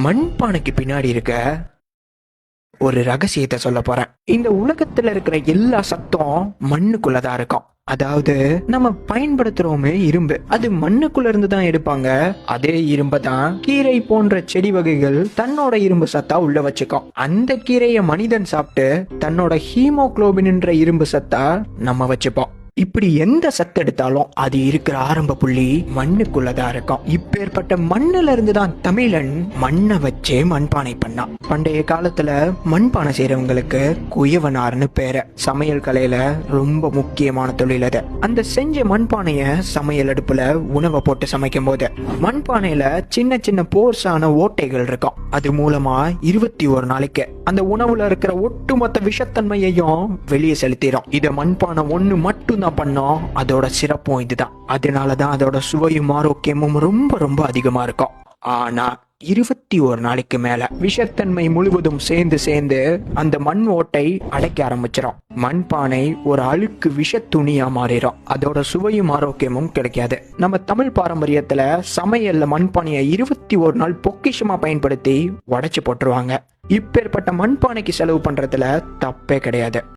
மண்பானைக்கு பின்னாடி இருக்க ஒரு ரகசியத்தை சொல்ல போறேன். இந்த உலகத்துல இருக்கிற எல்லா சத்தம் மண்ணுக்குள்ளதான் இருக்கும். அதாவது நம்ம பயன்படுத்துறோமே இரும்பு, அது மண்ணுக்குள்ள இருந்து தான் எடுப்பாங்க. அதே இரும்பை தான் கீரை போன்ற செடி வகைகள் தன்னோட இரும்பு சத்தா உள்ள வச்சுக்கும். அந்த கீரையை மனிதன் சாப்பிட்டு தன்னோட ஹீமோகுளோபின் என்ற இரும்பு சத்தா நம்ம வச்சுப்போம். இப்படி எந்த சத்து எடுத்தாலும் அது இருக்கிற ஆரம்ப புள்ளி மண்ணுக்குள்ளதான் இருக்கும். இப்பேற்பட்ட மண்ணுல இருந்துதான் தமிழன் மண்ணை வச்சே மண்பானை பண்ணான். பண்டைய காலத்துல மண்பானை செய்யறவங்களுக்கு குயவனார்னு பேர. சமையல் கலையில ரொம்ப முக்கியமான தொழில் அது. அந்த செஞ்ச மண்பானைய சமையல் அடுப்புல உணவை போட்டு சமைக்கும் போது மண்பானையில சின்ன சின்ன போர்ஸான ஓட்டைகள் இருக்கும். அது மூலமா 21 நாளைக்கு அந்த உணவுல இருக்கிற ஒட்டுமொத்த விஷத்தன்மையையும் வெளியே செலுத்திடும். இத மண்பானை ஒண்ணு மட்டும் தான் பண்ணோம். அதோட சிறப்பும் இதுதான். அதனாலதான் அதோட சுவையும் ஆரோக்கியமும் ரொம்ப ரொம்ப அதிகமா இருக்கும். ஆனா 21 நாளைக்கு மேல விஷத்தன்மை முழுவதும் சேர்ந்து அந்த மண் ஓட்டை அடைக்க ஆரம்பிச்சிடும். மண்பானை ஒரு அழுக்கு விஷ துணியா மாறிடும். அதோட சுவையும் ஆரோக்கியமும் கிடைக்காது. நம்ம தமிழ் பாரம்பரியத்துல சமையல்ல மண்பானையை 21 நாள் பொக்கிஷமா பயன்படுத்தி உடைச்சு போட்டுருவாங்க. இப்பேற்பட்ட மண்பானைக்கு செலவு பண்றதுல தப்பே கிடையாது.